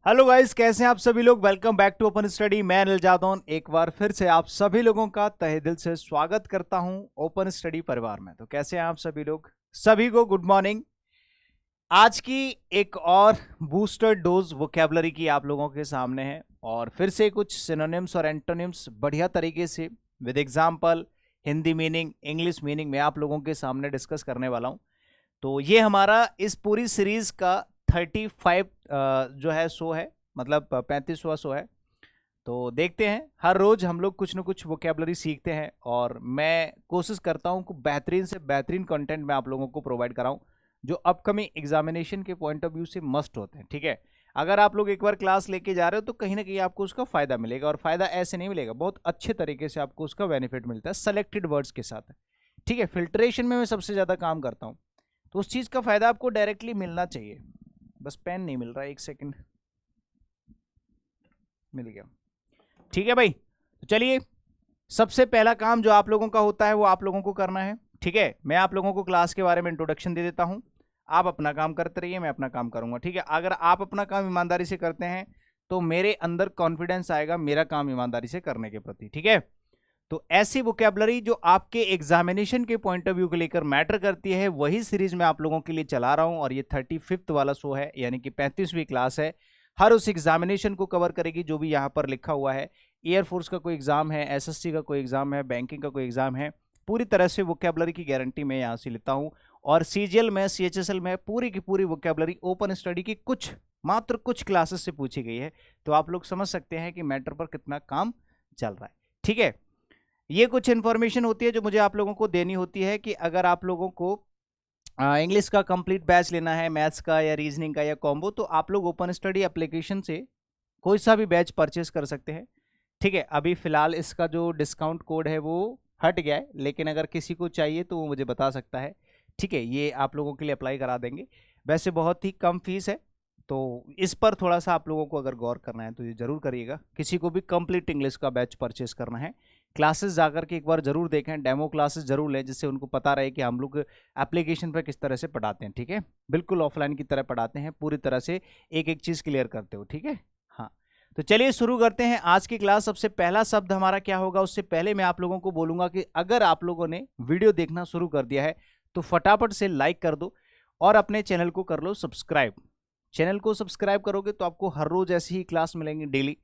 Hello guys, कैसे हैं आप सभी लोग। Welcome back to open study. मैं अनिल जादौन एक बार फिर से आप सभी लोगों का तहे दिल से स्वागत करता हूं ओपन स्टडी परिवार में। तो कैसे हैं आप सभी लोग, सभी को गुड मॉर्निंग। आज की एक और बूस्टर डोज वोकैबुलरी की आप लोगों के सामने है और फिर से कुछ सिनोनिम्स और एंटोनिम्स बढ़िया तरीके से with example, Hindi meaning, English meaning में आप लोगों के सामने डिस्कस करने वाला हूं। तो ये हमारा इस पूरी सीरीज का 35 जो है शो है, मतलब 35वां शो है। तो देखते हैं, हर रोज हम लोग कुछ ना कुछ वोकेबलरी सीखते हैं और मैं कोशिश करता हूं कि बेहतरीन से बेहतरीन कंटेंट मैं आप लोगों को प्रोवाइड कराऊं जो अपकमिंग एग्जामिनेशन के पॉइंट ऑफ व्यू से मस्ट होते हैं। ठीक है, अगर आप लोग एक बार क्लास लेके जा रहे हो तो कहीं ना कहीं आपको उसका फायदा मिलेगा, और फायदा ऐसे नहीं मिलेगा, बहुत अच्छे तरीके से आपको उसका बेनिफिट मिलता है सेलेक्टेड वर्ड्स के साथ। ठीक है, फिल्ट्रेशन में मैं सबसे ज़्यादा काम करता हूँ, तो उस चीज़ का फायदा आपको डायरेक्टली मिलना चाहिए। बस पेन नहीं मिल रहा है, एक सेकंड, मिल गया। ठीक है भाई, तो चलिए, सबसे पहला काम जो आप लोगों का होता है वो आप लोगों को करना है। ठीक है, मैं आप लोगों को क्लास के बारे में इंट्रोडक्शन दे देता हूं, आप अपना काम करते रहिए, मैं अपना काम करूंगा। ठीक है, अगर आप अपना काम ईमानदारी से करते हैं तो मेरे अंदर कॉन्फिडेंस आएगा मेरा काम ईमानदारी से करने के प्रति। ठीक है, तो ऐसी वोकैबुलरी जो आपके एग्जामिनेशन के पॉइंट ऑफ व्यू को लेकर मैटर करती है वही सीरीज मैं आप लोगों के लिए चला रहा हूं, और ये 35th वाला शो है, यानी कि 35वीं क्लास है। हर उस एग्जामिनेशन को कवर करेगी जो भी यहाँ पर लिखा हुआ है। एयरफोर्स का कोई एग्जाम है, एसएससी का कोई एग्जाम है, बैंकिंग का कोई एग्जाम है, पूरी तरह से वोकैबुलरी की गारंटी मैं यहाँ से लेता हूँ। और सीजीएल में, सीएचएसएल में पूरी की पूरी वोकैबुलरी ओपन स्टडी की मात्र कुछ क्लासेस से पूछी गई है। तो आप लोग समझ सकते हैं कि मैटर पर कितना काम चल रहा है। ठीक है, ये कुछ इन्फॉर्मेशन होती है जो मुझे आप लोगों को देनी होती है कि अगर आप लोगों को इंग्लिश का कंप्लीट बैच लेना है, मैथ्स का या रीजनिंग का या कॉम्बो, तो आप लोग ओपन स्टडी एप्लीकेशन से कोई सा भी बैच परचेस कर सकते हैं। ठीक है, अभी फिलहाल इसका जो डिस्काउंट कोड है वो हट गया है, लेकिन अगर किसी को चाहिए तो वो मुझे बता सकता है। ठीक है, ये आप लोगों के लिए अप्लाई करा देंगे। वैसे बहुत ही कम फीस है, तो इस पर थोड़ा सा आप लोगों को अगर गौर करना है तो ये जरूर करिएगा। किसी को भी कंप्लीट इंग्लिश का बैच परचेस करना है, क्लासेस जाकर के एक बार जरूर देखें, डेमो क्लासेस जरूर लें, जिससे उनको पता रहे कि हम लोग एप्लीकेशन पर किस तरह से पढ़ाते हैं। ठीक है, बिल्कुल ऑफलाइन की तरह पढ़ाते हैं, पूरी तरह से एक एक चीज़ क्लियर करते हो। ठीक है, हाँ, तो चलिए शुरू करते हैं आज की क्लास। सबसे पहला शब्द हमारा क्या होगा, उससे पहले मैं आप लोगों को बोलूंगा कि अगर आप लोगों ने वीडियो देखना शुरू कर दिया है तो फटाफट से लाइक कर दो और अपने चैनल को कर लो सब्सक्राइब। चैनल को सब्सक्राइब करोगे तो आपको हर रोज ऐसी ही क्लास मिलेंगी डेली।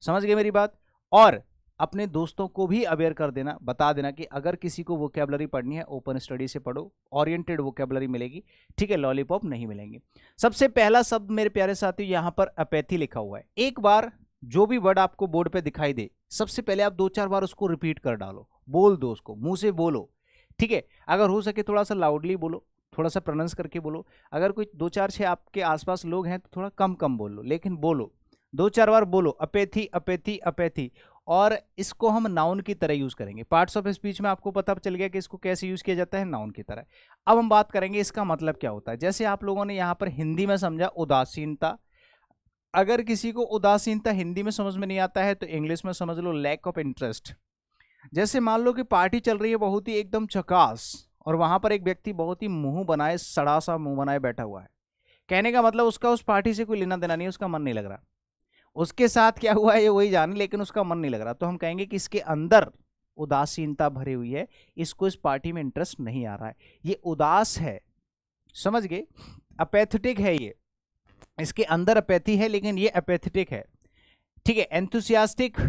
समझ गए मेरी बात। और अपने दोस्तों को भी अवेयर कर देना, बता देना कि अगर किसी को वोकैबुलरी पढ़नी है ओपन स्टडी से पढ़ो, ओरिएंटेड वोकैबुलरी मिलेगी। ठीक है, लॉलीपॉप नहीं मिलेंगे। सबसे पहला शब्द मेरे प्यारे साथी यहाँ पर अपैथी लिखा हुआ है। एक बार जो भी वर्ड आपको बोर्ड पे दिखाई दे, सबसे पहले आप 2-4 बार उसको रिपीट कर डालो, बोल दो उसको, मुंह से बोलो। ठीक है, अगर हो सके थोड़ा सा लाउडली बोलो, थोड़ा सा प्रोनाउंस करके बोलो। अगर कोई 2-4-6 आपके आसपास लोग हैं तो थोड़ा कम कम बोलो, लेकिन बोलो, 2-4 बार बोलो, अपैथी अपैथी अपैथी। और इसको हम नाउन की तरह यूज करेंगे। पार्ट्स ऑफ स्पीच में आपको पता चल गया कि इसको कैसे यूज किया जाता है, नाउन की तरह। अब हम बात करेंगे इसका मतलब क्या होता है। जैसे आप लोगों ने यहाँ पर हिंदी में समझा उदासीनता, अगर किसी को उदासीनता हिंदी में समझ में नहीं आता है तो इंग्लिश में समझ लो लैक ऑफ इंटरेस्ट। जैसे मान लो कि पार्टी चल रही है बहुत ही एकदम झकास, और वहां पर एक व्यक्ति बहुत ही मुंह बनाए, सड़ा सा मुंह बनाए बैठा हुआ है। कहने का मतलब उसका उस पार्टी से कोई लेना देना नहीं है, उसका मन नहीं लग रहा। उसके साथ क्या हुआ है ये वही जाने, लेकिन उसका मन नहीं लग रहा। तो हम कहेंगे कि इसके अंदर उदासीनता भरी हुई है, इसको इस पार्टी में इंटरेस्ट नहीं आ रहा है, ये उदास है। समझ गए, अपैथेटिक है ये, इसके अंदर अपैथी है लेकिन ये अपैथेटिक है। ठीक है, एंथुसियास्टिक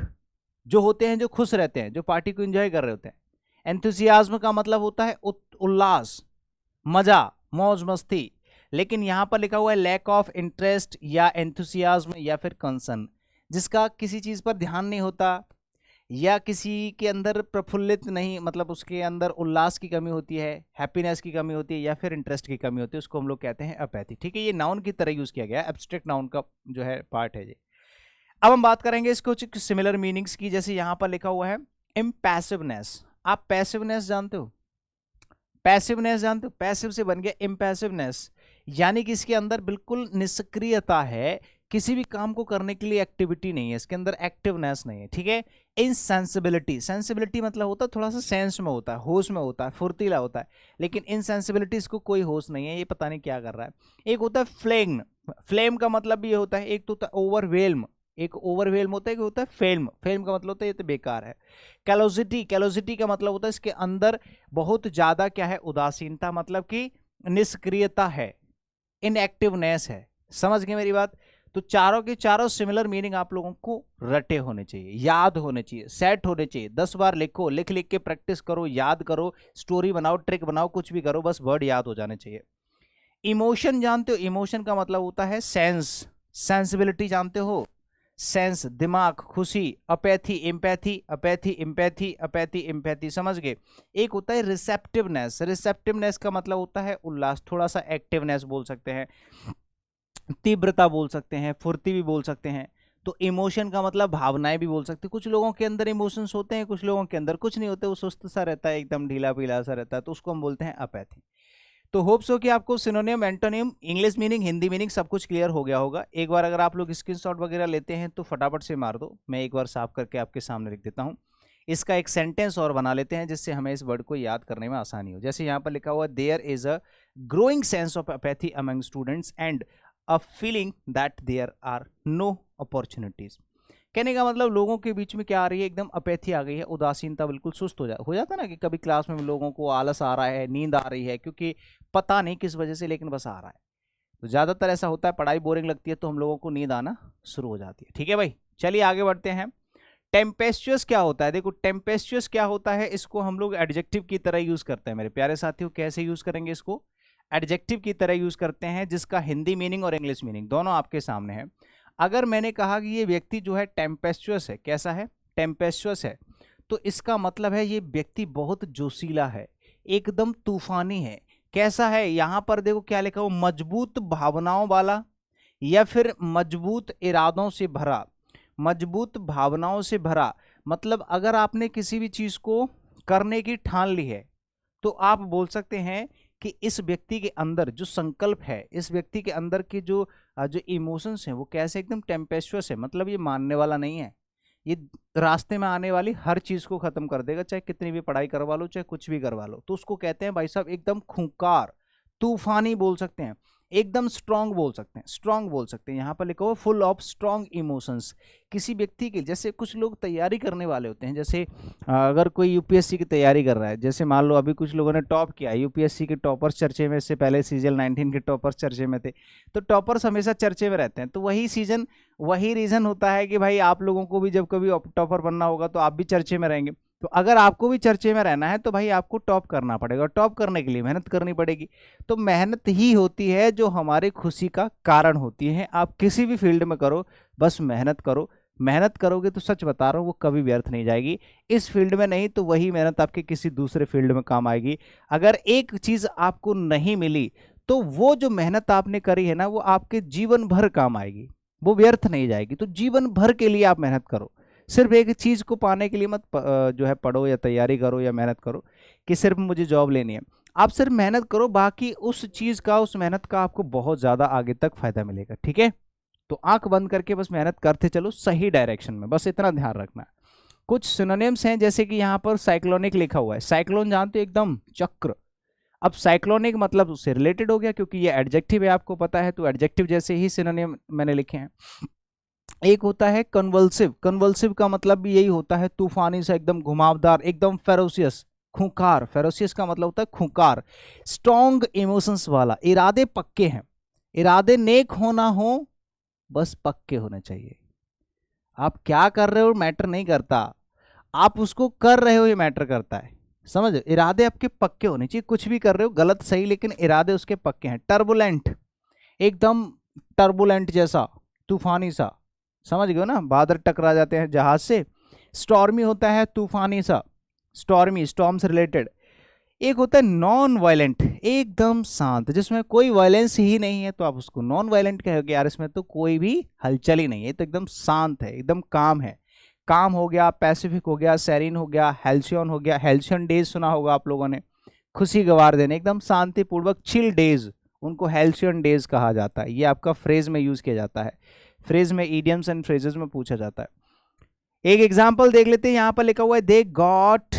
जो होते हैं, जो खुश रहते हैं, जो पार्टी को एंजॉय कर रहे होते हैं। एंथुसियाज्म का मतलब होता है उल्लास, मजा, मौज मस्ती। लेकिन यहां पर लिखा हुआ है लैक ऑफ इंटरेस्ट या एंथुसियाज्म या फिर कंसर्न, जिसका किसी चीज पर ध्यान नहीं होता, या किसी के अंदर प्रफुल्लित नहीं, मतलब उसके अंदर उल्लास की कमी होती है, हैप्पीनेस की कमी होती है, या फिर इंटरेस्ट की कमी होती है, उसको हम लोग कहते हैं अपैथी। ठीक है, ये नाउन की तरह यूज किया गया है, एब्स्ट्रैक्ट नाउन का जो है पार्ट है ये। अब हम बात करेंगे इसको कुछ सिमिलर मीनिंग्स की। जैसे यहां पर लिखा हुआ है इम्पैसिवनेस। आप पैसिवनेस जानते हो, पैसिवनेस जानते हो, पैसिव से बन गया इम्पैसिवनेस, यानी कि इसके अंदर बिल्कुल निष्क्रियता है, किसी भी काम को करने के लिए एक्टिविटी नहीं है, इसके अंदर एक्टिवनेस नहीं है। ठीक है, इनसेंसिबिलिटी, सेंसिबिलिटी मतलब होता है थोड़ा सा सेंस में होता है, होश में होता है, फुर्तीला होता है, लेकिन इनसेंसिबिलिटी इसको कोई होश नहीं है, ये पता नहीं क्या कर रहा है। एक होता है फ्लेग्न, फ्लेम का मतलब भी ये होता है, एक तो होता है ओवरवेल्म, एक ओवरवेल्म होता है, कि होता है फेल्म, फेल्म का मतलब होता है ये तो बेकार है। कैलोसिटी, कैलोसिटी का मतलब होता है इसके अंदर बहुत ज्यादा क्या है, उदासीनता, मतलब कि निष्क्रियता है, इनएक्टिवनेस है। समझ गए मेरी बात? तो चारों के चारों सिमिलर मीनिंग आप लोगों को रटे होने चाहिए, याद होने चाहिए, सेट होने चाहिए। 10 बार लिखो, लिख लिख के प्रैक्टिस करो, याद करो, स्टोरी बनाओ, ट्रिक बनाओ, कुछ भी करो, बस वर्ड याद हो जाने चाहिए। इमोशन जानते हो? इमोशन का मतलब होता है सेंस, सेंसिबिलिटी जानते हो? सेंस, दिमाग, खुशी, apathy, empathy, apathy, empathy, apathy, empathy, समझ गए? एक होता है रिसेप्टिवनेस, रिसेप्टिवनेस का मतलब होता है उल्लास, थोड़ा सा एक्टिवनेस बोल सकते हैं, तीव्रता बोल सकते हैं, फुर्ती भी बोल सकते हैं। तो इमोशन का मतलब भावनाएं भी बोल सकते हैं। कुछ लोगों के अंदर इमोशंस होते हैं, कुछ लोगों के अंदर कुछ नहीं होते, वो सुस्त सा रहता है, एकदम ढीला पीला सा रहता है, तो उसको हम बोलते हैं अपैथी। तो होप्स हो कि आपको synonym, antonym, English meaning, Hindi meaning सब कुछ क्लियर हो गया होगा। एक बार अगर आप लोग स्क्रीनशॉट वगैरह लेते हैं तो फटाफट से मार दो, मैं एक बार साफ करके आपके सामने लिख देता हूँ। इसका एक सेंटेंस और बना लेते हैं जिससे हमें इस वर्ड को याद करने में आसानी हो। जैसे यहाँ पर लिखा हुआ, there is a growing sense of apathy among students and a feeling that there are no opportunities. कहने का मतलब लोगों के बीच में क्या आ रही है, एकदम अपैथी आ गई है, उदासीनता, बिल्कुल सुस्त हो जाता है ना, कि कभी क्लास में लोगों को आलस आ रहा है, नींद आ रही है, क्योंकि पता नहीं किस वजह से, लेकिन बस आ रहा है। तो ज़्यादातर ऐसा होता है, पढ़ाई बोरिंग लगती है तो हम लोगों को नींद आना शुरू हो जाती है। ठीक है भाई, चलिए आगे बढ़ते हैं। टेम्पेस्चुअस क्या होता है? देखो टेम्पेस्चुअस क्या होता है, इसको हम लोग एडजेक्टिव की तरह यूज करते हैं मेरे प्यारे साथियों। कैसे यूज करेंगे इसको? एडजेक्टिव की तरह यूज करते हैं, जिसका हिंदी मीनिंग और इंग्लिश मीनिंग दोनों आपके सामने है। अगर मैंने कहा कि ये व्यक्ति जो है टेम्पेस्चुअस है, कैसा है? टेम्पेस्चुअस है, तो इसका मतलब है ये व्यक्ति बहुत जोशीला है, एकदम तूफानी है। कैसा है? यहां पर देखो क्या लिखा हो, मजबूत भावनाओं वाला, या फिर मजबूत इरादों से भरा। मजबूत भावनाओं से भरा मतलब अगर आपने किसी भी चीज को करने की ठान ली है, तो आप बोल सकते हैं कि इस व्यक्ति के अंदर जो संकल्प है, इस व्यक्ति के अंदर की जो जो इमोशंस हैं, वो कैसे एकदम टेम्पेस्चुअस है, मतलब ये मानने वाला नहीं है, ये रास्ते में आने वाली हर चीज को खत्म कर देगा, चाहे कितनी भी पढ़ाई करवा लो, चाहे कुछ भी करवा लो। तो उसको कहते हैं भाई साहब एकदम खूंखार, तूफानी बोल सकते हैं, एकदम स्ट्रांग बोल सकते हैं, स्ट्रांग बोल सकते हैं। यहाँ पर लिखा हुआ फुल ऑफ स्ट्रांग इमोशंस। किसी व्यक्ति के, जैसे कुछ लोग तैयारी करने वाले होते हैं, जैसे अगर कोई यूपीएससी की तैयारी कर रहा है, जैसे मान लो अभी कुछ लोगों ने टॉप किया, यूपीएससी के टॉपर्स चर्चे में, इससे पहले सीजन 19 के टॉपर्स चर्चे में थे, तो टॉपर्स हमेशा चर्चे में रहते हैं। तो वही रीजन होता है कि भाई आप लोगों को भी जब कभी टॉपर बनना होगा तो आप भी चर्चे में रहेंगे। तो अगर आपको भी चर्चे में रहना है तो भाई आपको टॉप करना पड़ेगा, टॉप करने के लिए मेहनत करनी पड़ेगी। तो मेहनत ही होती है जो हमारी खुशी का कारण होती है। आप किसी भी फील्ड में करो, बस मेहनत करो, मेहनत करोगे तो सच बता रहा हूँ वो कभी व्यर्थ नहीं जाएगी। इस फील्ड में नहीं तो वही मेहनत आपके किसी दूसरे फील्ड में काम आएगी। अगर एक चीज आपको नहीं मिली तो वो जो मेहनत आपने करी है ना, वो आपके जीवन भर काम आएगी, वो व्यर्थ नहीं जाएगी। तो जीवन भर के लिए आप मेहनत करो, सिर्फ एक चीज को पाने के लिए मत जो है पढ़ो या तैयारी करो या मेहनत करो कि सिर्फ मुझे जॉब लेनी है। आप सिर्फ मेहनत करो, बाकी उस चीज का, उस मेहनत का आपको बहुत ज्यादा आगे तक फायदा मिलेगा। ठीक है, तो आंख बंद करके बस मेहनत करते चलो सही डायरेक्शन में, बस इतना ध्यान रखना। कुछ सिनोनिम्स हैं, जैसे कि यहाँ पर साइक्लोनिक लिखा हुआ है। साइक्लोन जानते हो, एकदम चक्र। अब साइक्लोनिक मतलब उससे रिलेटेड हो गया, क्योंकि ये एडजेक्टिव है, आपको पता है, तो एडजेक्टिव जैसे ही सिनोनिम मैंने लिखे हैं। एक होता है कन्वल्सिव। कन्वल्सिव का मतलब भी यही होता है, तूफानी सा, एकदम घुमावदार, एकदम फेरोसियस, खूंखार। फेरोसियस का मतलब होता है खूंखार, स्ट्रॉन्ग इमोशंस वाला, इरादे पक्के हैं। इरादे नेक होना हो, बस पक्के होने चाहिए। आप क्या कर रहे हो मैटर नहीं करता, आप उसको कर रहे हो ये मैटर करता है। समझ, इरादे आपके पक्के होने चाहिए, कुछ भी कर रहे हो गलत सही, लेकिन इरादे उसके पक्के हैं। टर्बुलेंट, एकदम टर्बुलेंट जैसा, तूफानी सा, समझ गए ना, बादल टकरा जाते हैं जहाज से। स्टॉर्मी होता है तूफानी सा, स्टॉर्मी, स्टॉर्म से रिलेटेड। एक होता है नॉन वायलेंट, एकदम शांत, जिसमें कोई वायलेंस ही नहीं है, तो आप उसको नॉन वायलेंट कहोगे, यार इसमें तो कोई भी हलचल ही नहीं है, तो एकदम शांत है, एकदम काम है। काम हो गया, पैसिफिक हो गया, सेरिन हो गया, हेल्सियन हो गया। हेल्सियन डेज सुना होगा आप लोगों ने, खुशी गवार देने, एकदम शांतिपूर्वक चिल डेज, उनको हेल्सियन डेज कहा जाता है। ये आपका फ्रेज में यूज किया जाता है, फ्रेज में, इडियम्स एंड फ्रेजेस में पूछा जाता है। एक एग्जांपल देख लेते हैं, यहां पर लिखा हुआ है, they got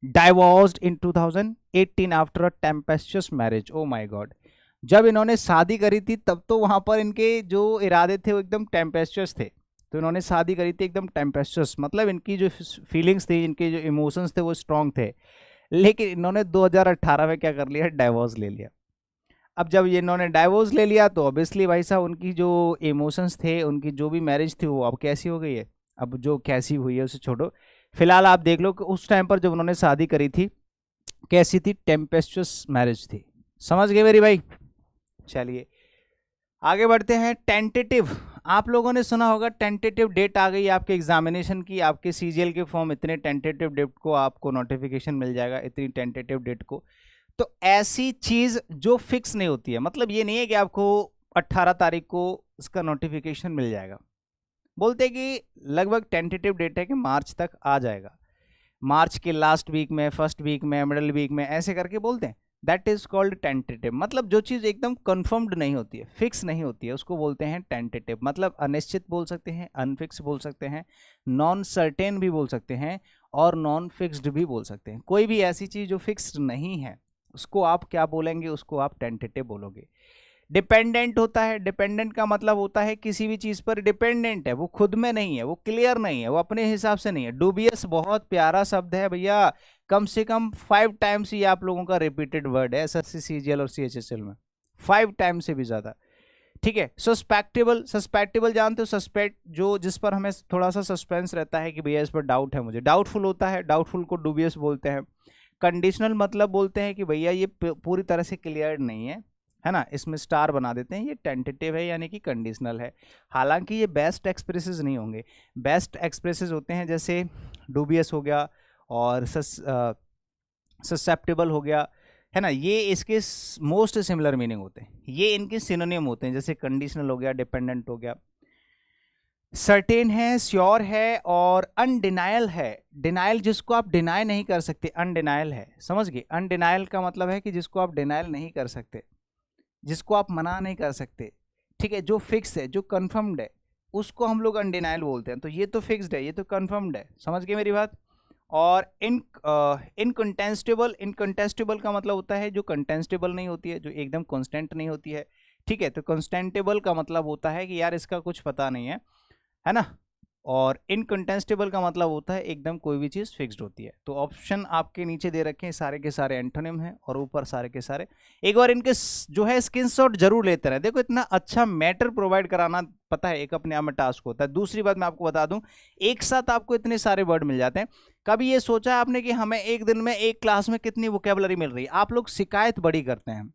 divorced in 2018 after a tempestuous marriage. Oh my god, जब इन्होंने शादी करी थी तब तो वहां पर इनके जो इरादे थे वो एकदम टेम्पेस्चुअस थे। तो इन्होंने शादी करी थी एकदम टेम्पेस्चुअस, मतलब इनकी जो फीलिंग्स थी, इनके जो इमोशंस थे वो स्ट्रांग थे। लेकिन इन्होंने 2018 में क्या कर लिया, डाइवोर्स ले लिया। अब जब ये इन्होंने डाइवोर्स ले लिया तो ऑब्वियसली भाई साहब उनकी जो इमोशंस थे, उनकी जो भी मैरिज थी वो अब कैसी हो गई है। अब जो कैसी हुई है उसे छोड़ो, फिलहाल आप देख लो कि उस टाइम पर जब उन्होंने शादी करी थी कैसी थी, टेम्पेस्चुअस मैरिज थी। समझ गए मेरी भाई। चलिए आगे बढ़ते हैं। टेंटेटिव, आप लोगों ने सुना होगा टेंटेटिव डेट आ गई आपके एग्जामिनेशन की, आपके सीजीएल के फॉर्म इतने टेंटेटिव डेट को आपको नोटिफिकेशन मिल जाएगा, इतनी टेंटेटिव डेट को। तो ऐसी चीज जो फिक्स नहीं होती है, मतलब ये नहीं है कि आपको 18 तारीख को इसका नोटिफिकेशन मिल जाएगा। बोलते हैं कि लगभग टेंटेटिव डेट है कि मार्च तक आ जाएगा, मार्च के लास्ट वीक में, फर्स्ट वीक में, मिडल वीक में, ऐसे करके बोलते हैं। That is called tentative. मतलब जो चीज़ एकदम कंफर्म्ड नहीं होती है, फिक्स नहीं होती है, उसको बोलते हैं टेंटेटिव। मतलब अनिश्चित बोल सकते हैं, अनफिक्स बोल सकते हैं, नॉन सर्टेन भी बोल सकते हैं, और नॉन फिक्स्ड भी बोल सकते हैं। कोई भी ऐसी चीज़ जो फिक्स्ड नहीं है उसको आप क्या बोलेंगे, उसको आप टेंटेटिव बोलोगे। डिपेंडेंट होता है, डिपेंडेंट का मतलब होता है किसी भी चीज पर डिपेंडेंट है, वो खुद में नहीं है, वो क्लियर नहीं है, वो अपने हिसाब से नहीं है। डूबियस बहुत प्यारा शब्द है भैया, कम से कम 5 टाइम्स ये आप लोगों का रिपीटेड वर्ड है एसएससी सीजीएल और सीएचएसएल में, 5 टाइम्स से भी ज्यादा। ठीक है। सस्पेक्टेबल, सस्पेक्टेबल जानते हो, सस्पेक्ट जो जिस पर हमें थोड़ा सा सस्पेंस रहता है कि भैया इस पर डाउट है मुझे, डाउटफुल होता है, डाउटफुल को डूबियस बोलते हैं। कंडीशनल मतलब बोलते हैं कि भैया ये पूरी तरह से क्लियर नहीं है ना, इसमें स्टार बना देते हैं, ये टेंटेटिव है यानी कि कंडीशनल है। हालांकि ये बेस्ट एक्सप्रेसेस नहीं होंगे, बेस्ट एक्सप्रेसेस होते हैं जैसे डूबियस हो गया और ससेप्टेबल हो गया, है ना, ये इसके मोस्ट सिमिलर मीनिंग होते हैं, ये इनके सिनोनिम होते हैं, जैसे कंडीशनल हो गया, डिपेंडेंट हो गया। सर्टेन है, श्योर है, और अनडिनायल है। डिनायल जिसको आप डिनाई नहीं कर सकते, अनडिनायल है। समझ गए, अनडिनायल का मतलब है कि जिसको आप डिनायल नहीं कर सकते, जिसको आप मना नहीं कर सकते। ठीक है, जो फिक्स है, जो कंफर्म्ड है, उसको हम लोग अनडिनायल बोलते हैं। तो ये तो फिक्स्ड है, ये तो कंफर्म्ड है। समझ गए मेरी बात। और इनकंटेस्टेबल, इनकंटेस्टेबल का मतलब होता है जो कंटेस्टेबल नहीं होती है, जो एकदम कांस्टेंट नहीं होती है। ठीक है, तो कंस्टेंटेबल का मतलब होता है कि यार इसका कुछ पता नहीं है ना। और इनकंटेस्टेबल का मतलब होता है एकदम कोई भी चीज़ फिक्स्ड होती है। तो ऑप्शन आपके नीचे दे रखे हैं, सारे के सारे एंटोनिम हैं, और ऊपर सारे के सारे। एक बार इनके जो है स्क्रीनशॉट जरूर लेते रहे। देखो इतना अच्छा मैटर प्रोवाइड कराना, पता है, एक अपने आप में टास्क होता है। दूसरी बात मैं आपको बता दूं, एक साथ आपको इतने सारे वर्ड मिल जाते हैं। कभी ये सोचा आपने कि हमें एक दिन में एक क्लास में कितनी वोकेबलरी मिल रही है? आप लोग शिकायत बड़ी करते हैं,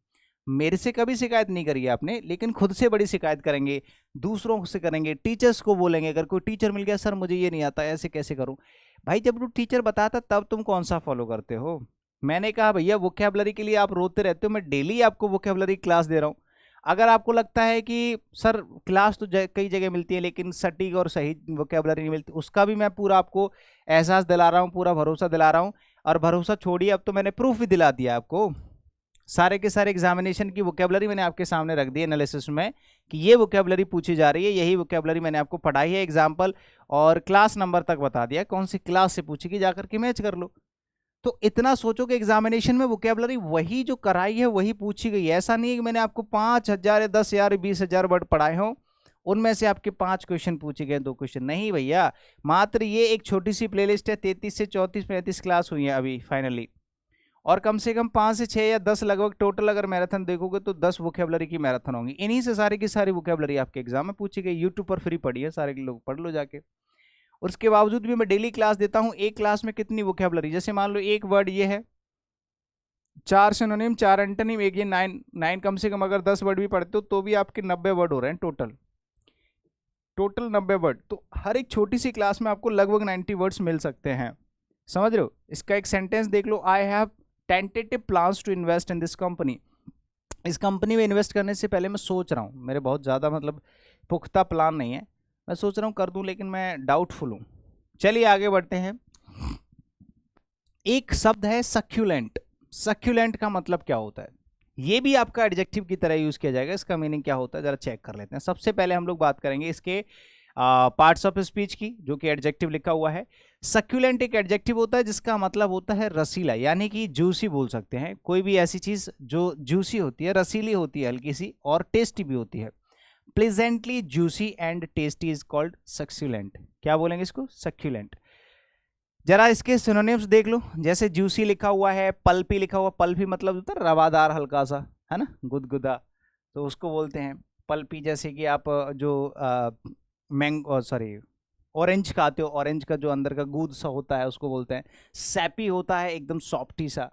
मेरे से कभी शिकायत नहीं करी है आपने, लेकिन खुद से बड़ी शिकायत करेंगे, दूसरों से करेंगे, टीचर्स को बोलेंगे। अगर कोई टीचर मिल गया, सर मुझे ये नहीं आता, ऐसे कैसे करूं? भाई जब तुम टीचर बताता तब तुम कौन सा फॉलो करते हो? मैंने कहा भैया वोकेबलरी के लिए आप रोते रहते हो, मैं डेली आपको वोकेबलरी क्लास दे रहा हूँ। अगर आपको लगता है कि सर क्लास तो कई जगह मिलती है लेकिन सटीक और सही वोकेबलरी नहीं मिलती, उसका भी मैं पूरा आपको एहसास दिला रहा हूँ, पूरा भरोसा दिला रहा हूँ। और भरोसा छोड़िए, अब तो मैंने प्रूफ भी दिला दिया आपको। सारे के सारे एग्जामिनेशन की वोकेबलरी मैंने आपके सामने रख दी एनालिसिस में कि ये वोकेबलरी पूछी जा रही है, यही वोकेबलरी मैंने आपको पढ़ाई है, एग्जाम्पल और क्लास नंबर तक बता दिया, कौन सी क्लास से पूछेगी जाकर के मैच कर लो। तो इतना सोचो कि एग्जामिनेशन में वोकेबलरी वही जो कराई है वही पूछी गई है। ऐसा नहीं है कि मैंने आपको 5,000 या 10,000 20,000 वर्ड पढ़ाए हों, उनमें से आपके 5 क्वेश्चन पूछे गए, 2 क्वेश्चन नहीं भैया। मात्र ये एक छोटी सी प्लेलिस्ट है, 33 से 34 35 क्लास हुई है अभी फाइनली, और कम से कम 5 से 6 या 10 लगभग टोटल अगर मैराथन देखोगे तो 10 वोकेबलरी की मैराथन होंगी। इन्हीं से सारी की सारी वोकेबलरी आपके एग्जाम में पूछी गई, यूट्यूब पर फ्री पढ़ी है, सारे लोग पढ़ लो जाके। और उसके बावजूद भी मैं डेली क्लास देता हूँ। एक क्लास में कितनी वोकेबलरी, जैसे मान लो एक वर्ड ये है, 4 सिनोनिम, 4 एंटोनिम, एक ये 9 कम से कम अगर 10 वर्ड भी पढ़ते हो तो भी आपके 90 वर्ड हो रहे हैं टोटल 90 वर्ड। तो हर एक छोटी सी क्लास में आपको लगभग 90 वर्ड्स मिल सकते हैं। समझ रहे हो? इसका एक सेंटेंस देख लो, I have tentative plans to invest in this company. इस कंपनी में इन्वेस्ट करने से पहले मैं सोच रहा हूँ, मेरे बहुत ज़्यादा मतलब पुख्ता प्लान नहीं है, मैं सोच रहा हूँ कर दूँ लेकिन मैं डाउटफुल हूँ। चलिए आगे बढ़ते हैं। एक शब्द है सक्यूलेंट। सक्यूलेंट का मतलब क्या होता है? ये भी आपका एडजेक्टिव की तरह यूज किया जाएगा। इसका मीनिंग क्या होता है जरा चेक कर लेते हैं। सबसे पहले हम लोग बात करेंगे इसके पार्ट्स ऑफ स्पीच की, जो कि एडजेक्टिव लिखा हुआ है। सक्यूलेंट एक एडजेक्टिव होता है जिसका मतलब होता है रसीला, यानी कि जूसी बोल सकते हैं। कोई भी ऐसी चीज जो जूसी होती है, रसीली होती है हल्की सी, और टेस्टी भी होती है। Pleasantly juicy and tasty is called succulent. क्या बोलेंगे इसको? सक्यूलेंट। जरा इसके सिनोनिम्स देख लो। जैसे जूसी लिखा हुआ है, पल्पी लिखा हुआ। पल्पी मतलब होता है रवादार, हल्का सा, है ना, गुदगुदा, तो उसको बोलते हैं पल्पी। जैसे कि आप जो मैंगो सॉरी ऑरेंज खाते हो, ऑरेंज का जो अंदर का गूद सा होता है उसको बोलते हैं। सैपी होता है एकदम सॉफ्टी सा।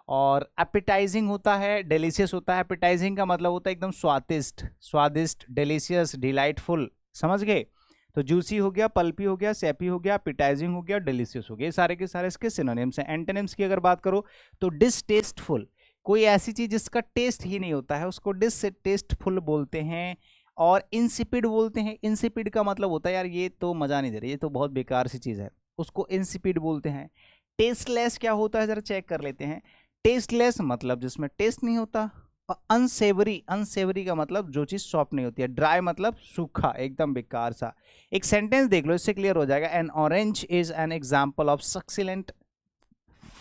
और एपिटाइजिंग होता है, डिलीशियस होता है। एपिटाइजिंग का मतलब होता है एकदम स्वादिष्ट, स्वादिष्ट, डिलीशियस, डिलाइटफुल। समझ गए? तो जूसी हो गया, पल्पी हो गया, सैपी हो गया, एपिटाइजिंग हो गया, डिलीशियस हो गया। ये सारे के सारे इसके सिनोनिम्स हैं। एंटोनिम्स की अगर बात करो तो डिसटेस्टफुल, कोई ऐसी चीज जिसका टेस्ट ही नहीं होता है उसको डिसटेस्टफुल बोलते हैं। और इंसिपिड बोलते हैं। इंसिपिड का मतलब होता है यार ये तो मजा नहीं दे रही, ये तो बहुत बेकार सी चीज है, उसको इंसिपिड बोलते हैं। टेस्टलेस क्या होता है जरा चेक कर लेते हैं। टेस्टलेस मतलब जिसमें टेस्ट नहीं होता। और अनसेवरी, अनसेवरी का मतलब जो चीज सॉफ्ट नहीं होती है। ड्राई मतलब सूखा, एकदम बेकार सा। एक सेंटेंस देख लो, इससे क्लियर हो जाएगा। N orange is an example of succulent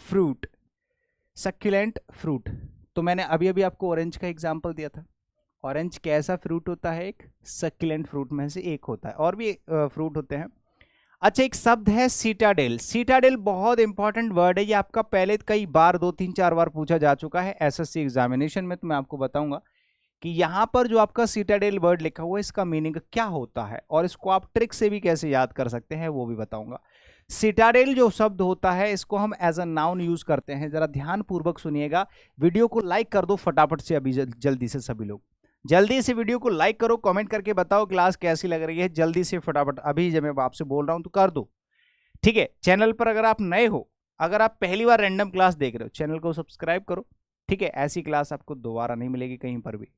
fruit. Succulent fruit, तो मैंने अभी अभी आपको ऑरेंज का एग्जाम्पल दिया था। ऑरेंज कैसा फ्रूट होता है? एक सक्यूलेंट फ्रूट में से एक होता है, और भी फ्रूट होते हैं। अच्छा, एक शब्द है सीटाडेल। सीटाडेल बहुत इंपॉर्टेंट वर्ड है, ये आपका पहले कई बार 2-3-4 बार पूछा जा चुका है एसएससी एग्जामिनेशन में। तो मैं आपको बताऊंगा कि यहां पर जो आपका सीटाडेल वर्ड लिखा हुआ है इसका मीनिंग क्या होता है, और इसको आप ट्रिक से भी कैसे याद कर सकते हैं वो भी बताऊंगा। सीटाडेल जो शब्द होता है इसको हम एज अ नाउन यूज करते हैं। जरा ध्यान पूर्वक सुनिएगा। वीडियो को लाइक कर दो फटाफट से अभी, जल्दी से सभी लोग जल्दी से वीडियो को लाइक करो, कमेंट करके बताओ क्लास कैसी लग रही है। जल्दी से फटाफट अभी जब मैं आपसे बोल रहा हूं तो कर दो, ठीक है। चैनल पर अगर आप नए हो, अगर आप पहली बार रैंडम क्लास देख रहे हो, चैनल को सब्सक्राइब करो, ठीक है। ऐसी क्लास आपको दोबारा नहीं मिलेगी कहीं पर भी,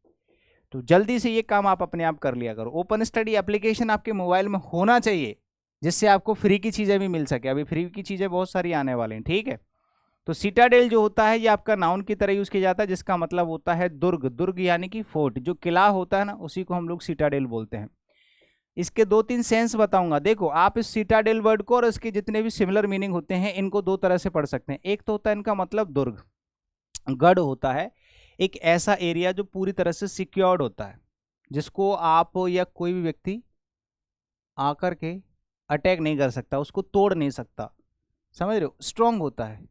तो जल्दी से ये काम आप अपने आप कर लिया करो। ओपन स्टडी एप्लीकेशन आपके मोबाइल में होना चाहिए, जिससे आपको फ्री की चीजें भी मिल सके। अभी फ्री की चीजें बहुत सारी आने वाली हैं, ठीक है। तो सीटाडेल जो होता है ये आपका नाउन की तरह यूज किया जाता है, जिसका मतलब होता है दुर्ग। दुर्ग यानी कि फोर्ट, जो किला होता है ना, उसी को हम लोग सीटाडेल बोलते हैं। इसके 2-3 सेंस बताऊंगा। देखो, आप इस सीटाडेल वर्ड को और इसके जितने भी सिमिलर मीनिंग होते हैं इनको 2 तरह से पढ़ सकते हैं। एक तो होता है इनका मतलब दुर्ग, गढ़ होता है एक ऐसा एरिया जो पूरी तरह से सिक्योर्ड होता है, जिसको आप या कोई भी व्यक्ति आकर के अटैक नहीं कर सकता, उसको तोड़ नहीं सकता। समझ रहे हो? स्ट्रांग होता है,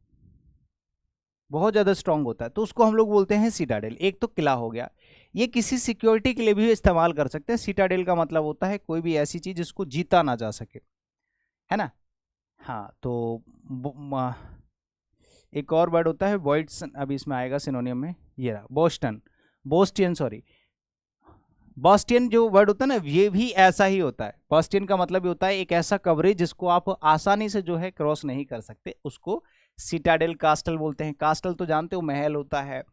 बहुत ज़्यादा स्ट्रांग होता है, तो उसको हम लोग बोलते हैं सीटाडेल। एक तो किला हो गया, ये किसी सिक्योरिटी के लिए भी इस्तेमाल कर सकते हैं। सीटाडेल का मतलब होता है कोई भी ऐसी चीज़ जिसको जीता ना जा सके, है ना। हाँ, तो एक और वर्ड होता है वॉइड्सन, अभी इसमें आएगा सिनोनियम में, ये रहा बोस्टन, बोस्टियन सॉरी। बॉस्टियन जो वर्ड होता है ना, ये भी ऐसा ही होता है। बॉस्टियन का मतलब होता है एक ऐसा कवरेज जिसको आप आसानी से जो है क्रॉस नहीं कर सकते, उसको सिटाडेल कास्टल बोलते हैं। कास्टल तो जानते हो महल होता है।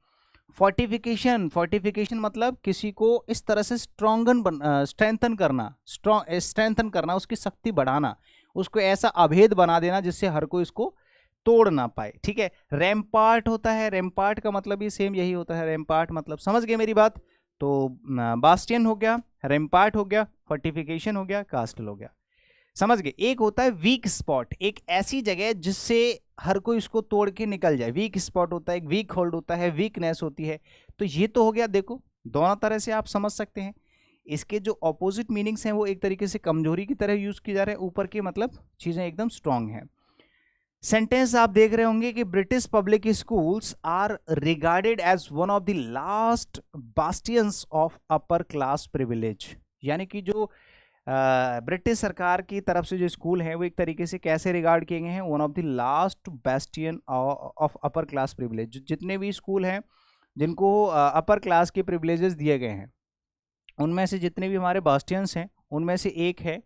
फोर्टिफिकेशन, फोर्टिफिकेशन मतलब किसी को इस तरह से स्ट्रेंथन करना, स्ट्रेंथन करना, उसकी शक्ति बढ़ाना, उसको ऐसा अभेद बना देना जिससे हर कोई इसको तोड़ ना पाए, ठीक है। रैम्पार्ट होता है, रैम्पार्ट का मतलब भी सेम यही होता है। रैम्पार्ट मतलब, समझ गए मेरी बात? तो बास्टियन हो गया, रैम्पार्ट हो गया, फोर्टिफिकेशन हो गया, कास्टल हो गया। समझ गए? एक होता है वीक स्पॉट, एक ऐसी जगह जिससे हर कोई उसको तोड़ के निकल जाए। वीक स्पॉट होता है, एक वीक होल्ड होता है, वीकनेस होती है। तो ये तो हो गया, देखो दोनों तरह से आप समझ सकते हैं। इसके जो ऑपोजिट मीनिंग्स हैं वो एक तरीके से कमजोरी की तरह यूज की जा रहे हैं, ऊपर के मतलब चीजें एकदम स्ट्रांग हैं। सेंटेंस आप देख रहे होंगे कि British public schools are regarded as one of the last bastions of upper class privilege. यानी कि जो ब्रिटिश सरकार की तरफ से जो स्कूल हैं वो एक तरीके से कैसे रिगार्ड किए गए हैं? One of the last Bastian of upper class privilege. जितने भी स्कूल हैं जिनको अपर क्लास के प्रिविलेजेस दिए गए हैं, उनमें से जितने भी हमारे बास्टियंस हैं उनमें से एक है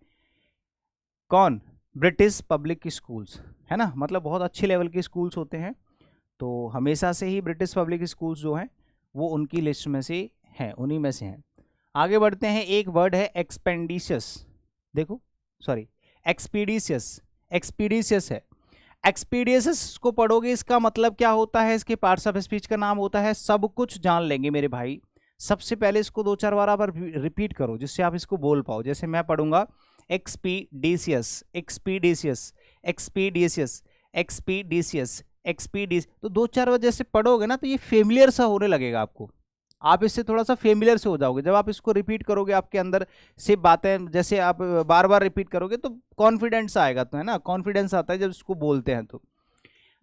कौन? ब्रिटिश पब्लिक स्कूल्स, है ना। मतलब बहुत अच्छे लेवल के स्कूल्स होते हैं, तो हमेशा से ही ब्रिटिश पब्लिक स्कूल्स जो हैं वो उनकी लिस्ट में से हैं, उन्हीं में से हैं। आगे बढ़ते हैं। एक वर्ड है एक्सपेंडिशियस, देखो सॉरी एक्सपीडिशियस, एक्सपीडिशियस है। एक्सपीडिशियस को पढ़ोगे, इसका मतलब क्या होता है? इसके पार्ट्स ऑफ स्पीच का नाम होता है सब कुछ जान लेंगे मेरे भाई। सबसे पहले इसको 2-4 बार आप रिपीट करो जिससे आप इसको बोल पाओ। जैसे मैं पढ़ूंगा एक्सपीडिशियस, एक्सपीडिशियस, एक्सपीडिशियस, एक्सपीडिशियस, एक्सपीडिस। तो 2-4 बार जैसे पढ़ोगे ना तो ये फेमिलियर सा होने लगेगा आपको, आप इससे थोड़ा सा फेमिलियर से हो जाओगे। जब आप इसको रिपीट करोगे आपके अंदर से बातें जैसे आप बार बार रिपीट करोगे तो कॉन्फिडेंस आएगा, तो है ना, कॉन्फिडेंस आता है जब इसको बोलते हैं।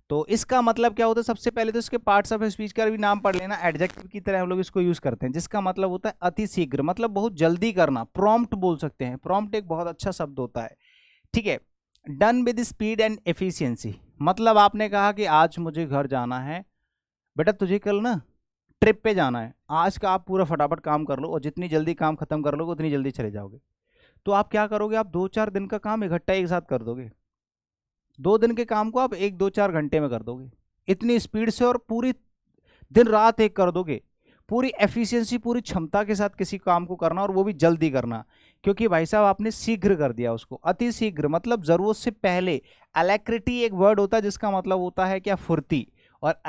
तो इसका मतलब क्या होता है, सबसे पहले तो इसके पार्ट्स ऑफ स्पीच का भी नाम पढ़ लेना। एडजेक्टिव की तरह हम लोग इसको यूज करते हैं, जिसका मतलब होता है अति शीघ्र, मतलब बहुत जल्दी करना, प्रॉम्प्ट बोल सकते हैं। प्रॉम्प्ट एक बहुत अच्छा शब्द होता है, ठीक है। Done with speed and efficiency, मतलब आपने कहा कि आज मुझे घर जाना है, बेटा तुझे कल ना ट्रिप पे जाना है, आज का आप पूरा फटाफट काम कर लो और जितनी जल्दी काम खत्म कर लोगे उतनी जल्दी चले जाओगे। तो आप क्या करोगे, आप 2-4 दिन का काम इकट्ठा एक साथ कर दोगे, 2 दिन के काम को आप 1-2-4 घंटे में कर दोगे, इतनी स्पीड से, और पूरी दिन रात एक कर दोगे, पूरी एफिशिएंसी, पूरी क्षमता के साथ किसी काम को करना, और वो भी जल्दी करना, क्योंकि भाई साहब आपने शीघ्र कर दिया उसको। अति शीघ्र मतलब जरूरत से पहले। अलैक्रिटी एक वर्ड होता है जिसका मतलब होता है क्या, फुर्ती, और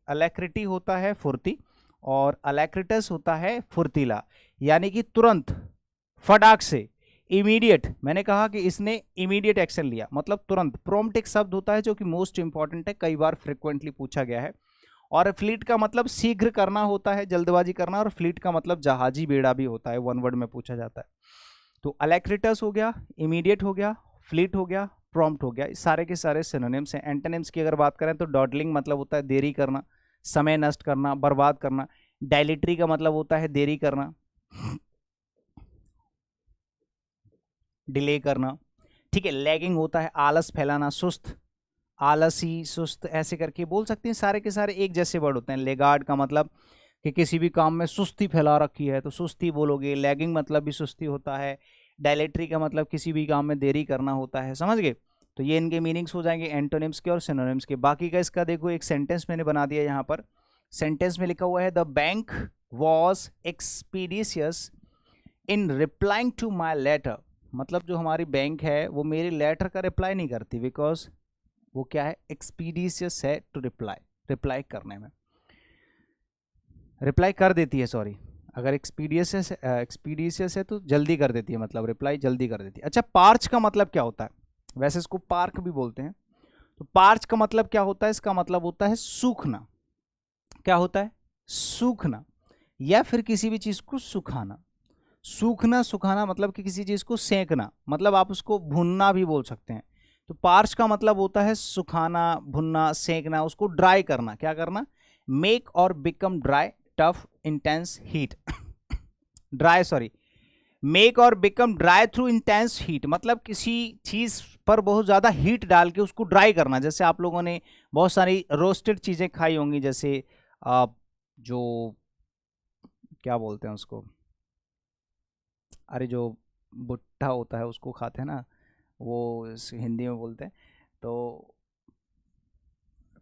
अलैक्रिटी होता है फुर्ती, और अलैक्रिटस होता है फुर्तीला, यानी कि तुरंत, फटाक से, इमीडिएट। मैंने कहा कि इसने इमीडिएट एक्शन लिया, मतलब तुरंत। प्रॉम्प्ट एक शब्द होता है जो कि मोस्ट इंपॉर्टेंट है, कई बार फ्रिक्वेंटली पूछा गया है। और फ्लीट का मतलब शीघ्र करना होता है, जल्दबाजी करना, और फ्लीट का मतलब जहाजी बेड़ा भी होता है, वन वर्ड में पूछा जाता है। तो अलैक्रिटस हो गया, इमीडिएट हो गया, फ्लीट हो गया, प्रॉम्प्ट हो गया, सारे के सारे सिनोनिम्स हैं। एंटोनिम्स की अगर बात करें तो डॉडलिंग मतलब होता है देरी करना, समय नष्ट करना, बर्बाद करना। डायलिटरी का मतलब होता है देरी करना, डिले करना, ठीक है। लैगिंग होता है आलस फैलाना, सुस्त, आलसी, सुस्त, ऐसे करके बोल सकते हैं। सारे के सारे एक जैसे वर्ड होते हैं। लेगार्ड का मतलब कि किसी भी काम में सुस्ती फैला रखी है तो सुस्ती बोलोगे। लैगिंग मतलब भी सुस्ती होता है। डायलेटरी का मतलब किसी भी काम में देरी करना होता है, समझ गए। तो ये इनके मीनिंग्स हो जाएंगे एंटोनिम्स के और सिनोनिम्स के। बाकी का इसका देखो, एक सेंटेंस मैंने बना दिया यहाँ पर। सेंटेंस में लिखा हुआ है, the bank was expeditious in replying to my letter, मतलब जो हमारी बैंक है वो मेरे लेटर का रिप्लाई नहीं करती, बिकॉज वो क्या है, एक्सपीडिशियस है टू रिप्लाई करने में, रिप्लाई कर देती है, सॉरी। अगर एक्सपीडिशियस है तो जल्दी कर देती है, मतलब रिप्लाई जल्दी कर देती है। अच्छा, पार्च का मतलब क्या होता है, वैसे इसको पार्क भी बोलते हैं। तो पार्च का मतलब क्या होता है, इसका मतलब होता है सूखना। क्या होता है, सूखना, या फिर किसी भी चीज को सुखाना। सूखना, सुखाना मतलब कि किसी चीज को सेंकना, मतलब आप उसको भुनना भी बोल सकते हैं। तो पार्च का मतलब होता है सुखाना, भुनना, सेंकना, उसको ड्राई करना। क्या करना, मेक और become dry, tough, intense heat dry, sorry, make और become dry through intense heat, मतलब किसी चीज पर बहुत ज्यादा हीट डाल के उसको ड्राई करना। जैसे आप लोगों ने बहुत सारी रोस्टेड चीजें खाई होंगी, जैसे जो क्या बोलते हैं उसको, अरे जो भुट्टा होता है उसको खाते हैं ना, वो हिंदी में बोलते हैं तो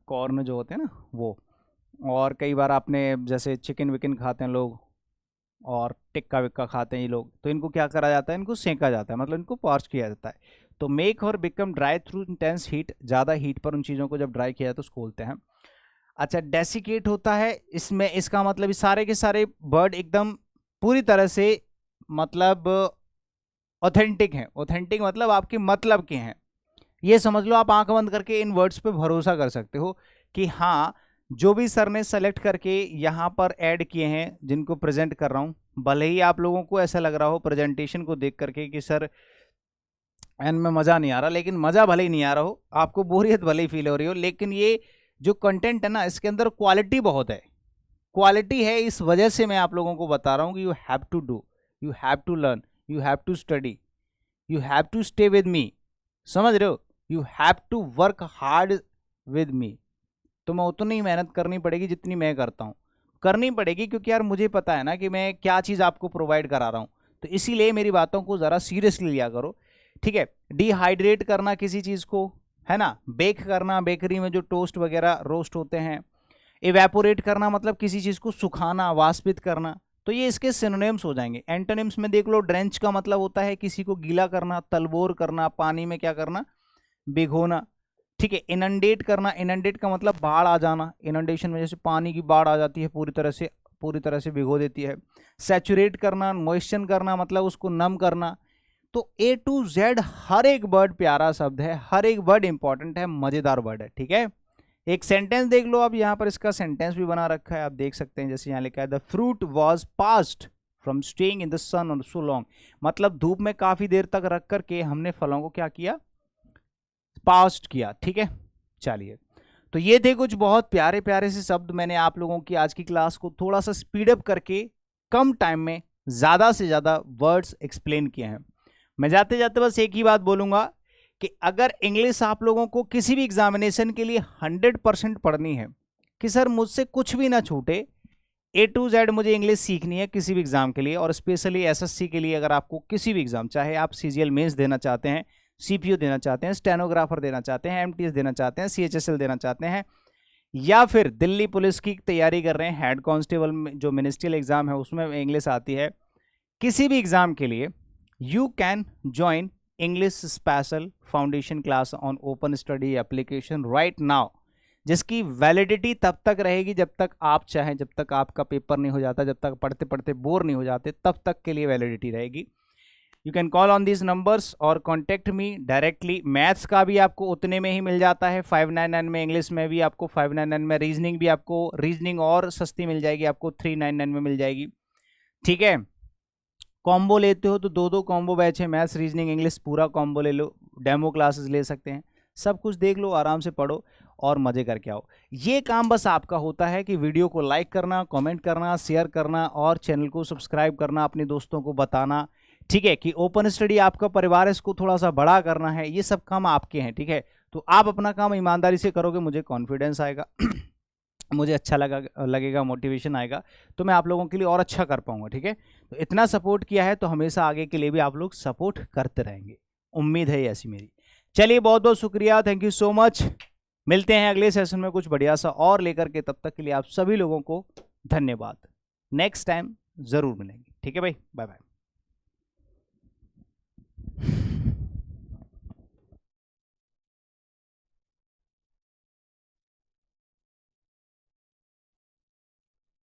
कॉर्न जो होते हैं ना वो। और कई बार आपने जैसे चिकन विकन खाते हैं लोग, और टिक्का विक्का खाते हैं ये लोग, तो इनको क्या करा जाता है, इनको सेंका जाता है, मतलब इनको पार्च किया जाता है। तो मेक और become dry through intense heat, ज़्यादा हीट पर उन चीज़ों को जब ड्राई किया जाए तो उसको बोलते हैं। अच्छा, डेसिकेट होता है, इसमें इसका मतलब सारे के सारे वर्ड एकदम पूरी तरह से मतलब ऑथेंटिक हैं। ऑथेंटिक मतलब आपके मतलब के हैं, ये समझ लो। आप आंख बंद करके इन वर्ड्स पे भरोसा कर सकते हो कि हाँ, जो भी सर ने सेलेक्ट करके यहाँ पर ऐड किए हैं, जिनको प्रेजेंट कर रहा हूँ, भले ही आप लोगों को ऐसा लग रहा हो प्रेजेंटेशन को देख करके कि सर एन में मज़ा नहीं आ रहा, लेकिन मज़ा भले ही नहीं आ रहा हो, आपको बोरियत भले ही फील हो रही हो, लेकिन ये जो कंटेंट है ना, इसके अंदर क्वालिटी बहुत है। क्वालिटी है, इस वजह से मैं आप लोगों को बता रहा हूँ कि you have to do, you have to learn, you have to study, you have to stay with me, समझ रहे हो, you have to work hard with me. तो मैं उतनी ही मेहनत करनी पड़ेगी जितनी मैं करता हूँ, करनी पड़ेगी, क्योंकि यार मुझे पता है ना कि मैं क्या चीज़ आपको प्रोवाइड करा रहा हूँ। तो इसीलिए मेरी बातों को ज़रा सीरियसली लिया करो, ठीक है। डिहाइड्रेट करना किसी चीज़ को, है ना, बेक करना, बेकरी में जो टोस्ट वगैरह रोस्ट होते हैं। इवेपोरेट करना मतलब किसी चीज़ को सुखाना, वाष्पित करना। तो ये इसके सिनोनिम्स हो जाएंगे। एंटोनिम्स में देख लो, ड्रेंच का मतलब होता है किसी को गीला करना, तलबोर करना, पानी में क्या करना, भिगोना, ठीक है। इनंडेट करना, इनंडेट का मतलब बाढ़ आ जाना, इनंडेशन में जैसे पानी की बाढ़ आ जाती है, पूरी तरह से पूरी तरह से भिगो देती है। सैचुरेट करना, मॉइस्चर करना मतलब उसको नम करना। तो A to Z हर एक वर्ड प्यारा शब्द है, हर एक वर्ड इंपॉर्टेंट है, मजेदार वर्ड है, ठीक है। एक सेंटेंस देख लो, अब यहाँ पर इसका सेंटेंस भी बना रखा है, आप देख सकते हैं। जैसे यहाँ लिखा है the fruit was parched from staying in the sun और सो लॉन्ग, मतलब धूप में काफी देर तक रख करके हमने फलों को क्या किया, पास्ट किया, ठीक है। चलिए, तो ये थे कुछ बहुत प्यारे प्यारे से शब्द, मैंने आप लोगों की आज की क्लास को थोड़ा सा स्पीड अप करके कम टाइम में ज्यादा से ज्यादा वर्ड्स एक्सप्लेन किए हैं। मैं जाते जाते बस एक ही बात बोलूंगा कि अगर इंग्लिश आप लोगों को किसी भी एग्जामिनेशन के लिए 100% पढ़नी है, कि सर मुझसे कुछ भी ना छूटे, A to Z मुझे इंग्लिश सीखनी है किसी भी एग्जाम के लिए, और स्पेशली SSC के लिए, अगर आपको किसी भी एग्जाम, चाहे आप CGL मेंस देना चाहते हैं, CPU देना चाहते हैं, स्टेनोग्राफर देना चाहते हैं, MTS देना चाहते हैं, CHSL देना चाहते हैं, या फिर दिल्ली पुलिस की तैयारी कर रहे हैं, हेड कांस्टेबल में जो मिनिस्ट्रियल एग्जाम है उसमें इंग्लिश आती है, किसी भी एग्जाम के लिए you can join English special foundation class on open study application right now, जिसकी वैलिडिटी तब तक रहेगी जब तक आप चाहें, जब तक आपका पेपर नहीं हो जाता, जब तक पढ़ते पढ़ते बोर नहीं हो जाते, तब तक के लिए वैलिडिटी रहेगी। You can call on these numbers और कॉन्टेक्ट मी डायरेक्टली। मैथ्स का भी आपको उतने में ही मिल जाता है 599 में, इंग्लिश में भी आपको 599 में, रीजनिंग भी आपको, रीजनिंग और सस्ती मिल जाएगी, आपको 399 में मिल जाएगी, ठीक है। कॉम्बो लेते हो तो दो कॉम्बो बैच है, मैथ्स रीजनिंग इंग्लिश पूरा कॉम्बो ले लो, डेमो क्लासेस ले सकते हैं, सब कुछ देख लो, आराम से पढ़ो और मजे करके आओ। ये काम बस आपका होता है कि वीडियो को लाइक करना, कमेंट करना, शेयर करना और चैनल को सब्सक्राइब करना, अपने दोस्तों को बताना, ठीक है, कि ओपन स्टडी आपका परिवार है, इसको थोड़ा सा बड़ा करना है, ये सब काम आपके हैं, ठीक है। तो आप अपना काम ईमानदारी से करोगे, मुझे कॉन्फिडेंस आएगा मुझे अच्छा लगेगा, मोटिवेशन आएगा, तो मैं आप लोगों के लिए और अच्छा कर पाऊंगा, ठीक है। तो इतना सपोर्ट किया है तो हमेशा आगे के लिए भी आप लोग सपोर्ट करते रहेंगे, उम्मीद है ऐसी मेरी। चलिए, बहुत बहुत शुक्रिया, थैंक यू सो मच। मिलते हैं अगले सेशन में कुछ बढ़िया सा और लेकर के, तब तक के लिए आप सभी लोगों को धन्यवाद। नेक्स्ट टाइम जरूर मिलेंगे, ठीक है भाई, बाय बाय।